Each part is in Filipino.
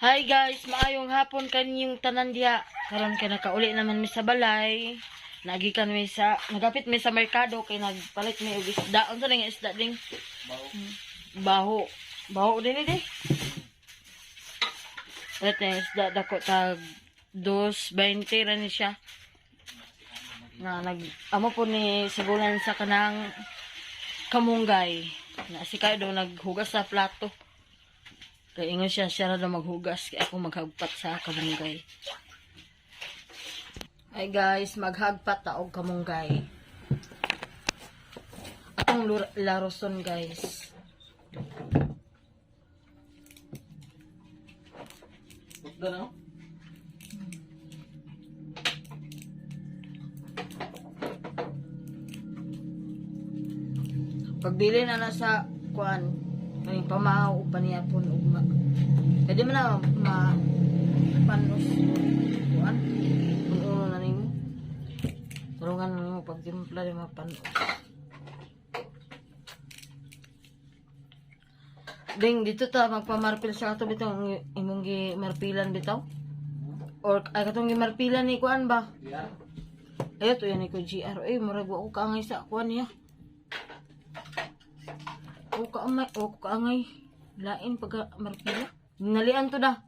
Hi guys, maayong hapon kaninyong tanan diha. Karon kay nakauli naman mi sa balay. Nagikan mi sa nagapit mi sa merkado kay nagpalit mi og isda. Unsa ning isda ding? Baho. Baho din ni di. Ito isda dako tag 2.20 ra ni siya. Na amo po ni sigulan sa kanang kamunggay. Na si kayo daw naghugas sa plato. Kaya ingon siya na maghugas. Kaya ako maghagpat sa kamunggay. Hi guys, maghagpat taog kamunggay. Atong laroson guys. Bukda na? Pagbili na sa kuan, may pamahaw o paniyapon ugma. Pwede mo na panos kuan. Kung uno na nimo. Tulungan mo pagtimpla di mapanos. Ding dito ta magpamarpil sa ato bitong imong gimarpilan bitaw. Or ay katong gimarpilan ni kuan ba? Yeah. Ayo to yan ko GR. Murag wa ko kaangay sa kuan niya. O kaangay. Lain pag marpila. Nalian to da.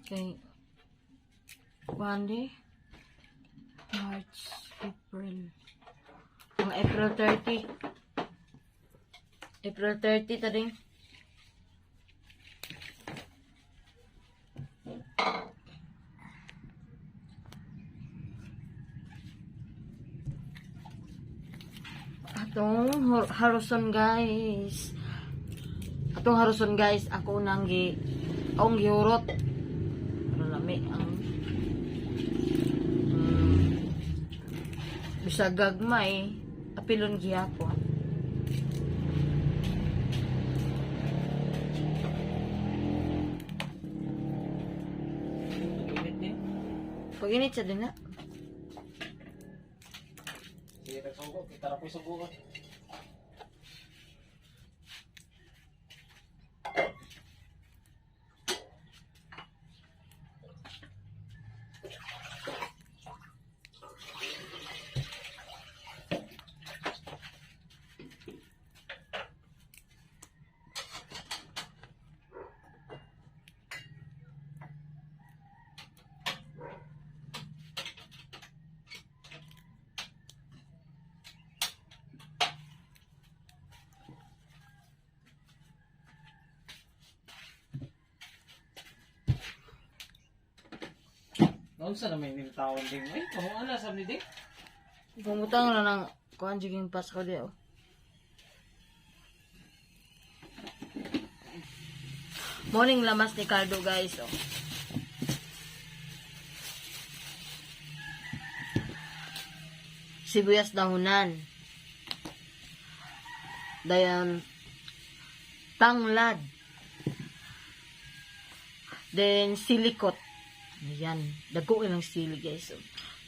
Okay. Monday, March, April. Ang April 30. April 30 ta ding. Atong haruson guys. Ako nang akong gihurot. Pero lami ang bisa gagmay apilon gihapon. Pag-init siya din na. Sige, tagsugo. Kita na po yung sugo. Noon sa naman yung tawon din. Ay, kung ano sabi din? Pumutang na ng kuhan jiging pas ko di. Morning lamas ni Cardo guys. Oh. Sibuyas dahunan. Dayan tanglad. Then silikot. Ayan. Dago ilang sili guys. So,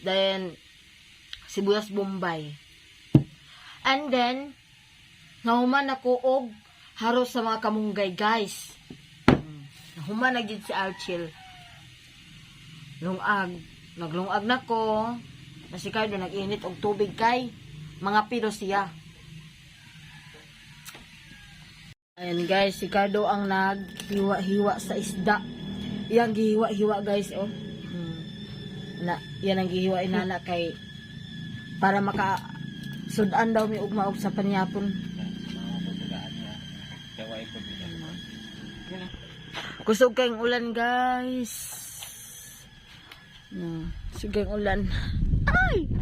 then sibuyas bombay. And then nahuman ako og haros sa mga kamunggay guys. Nahuman na gid si Archil. Naglungag na ko. Nasi kayo nag-init og tubig kay mga piro siya. Ayan guys, si Cardo ang naghiwa-hiwa sa isda. Yang gihiwa-hiwa guys oh. Yan ang gihiwa inana kay para maka sudan daw mi ugma og sa panyapon. Kusog kayong ulan guys. Sugang ulan. Ay!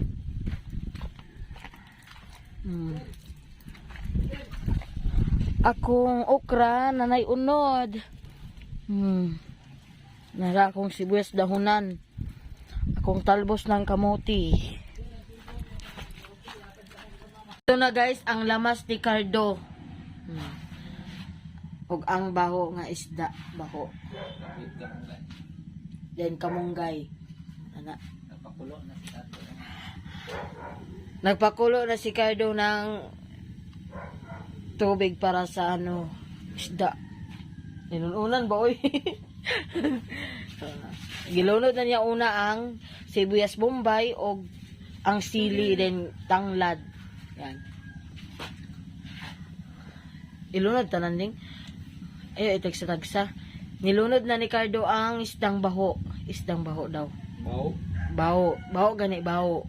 Akong okra nanay unod. Nara akong sibuyas dahunan. Akong talbos ng kamuti. Ito na guys ang lamas ni Cardo. Og ang baho nga isda, baho. Then kamunggay. Ana. Nagpakulo na si Cardo ng tubig para sa isda. Ninununan ba, oy? Gilunod na niya una ang sibuyas bombay o ang sili, then tanglad. Yan. Ilunod tanan ding. Ay, tagsa-tagsa. Nilunod na ni Cardo ang isdang baho. Isdang baho daw. Mau. Baho. Baho gani, baho.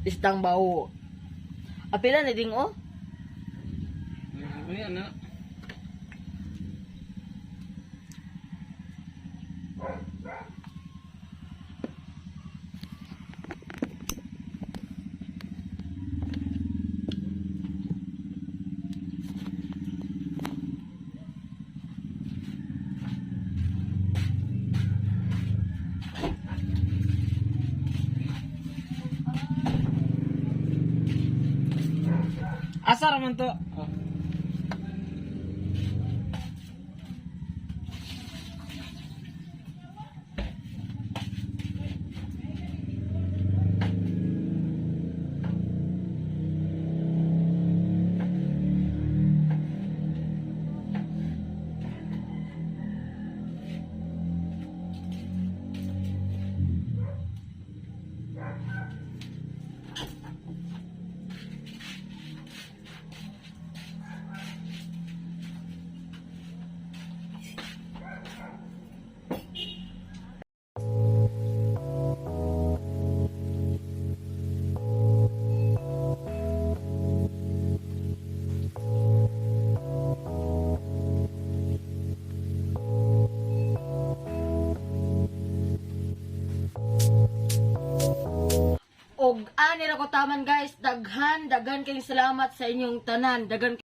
Isdang baho. Apila na ding, oh? Ano na? Asa raman to? Oh. Og ani ra ko taman guys, daghan kayong salamat sa inyong tanan. Daghan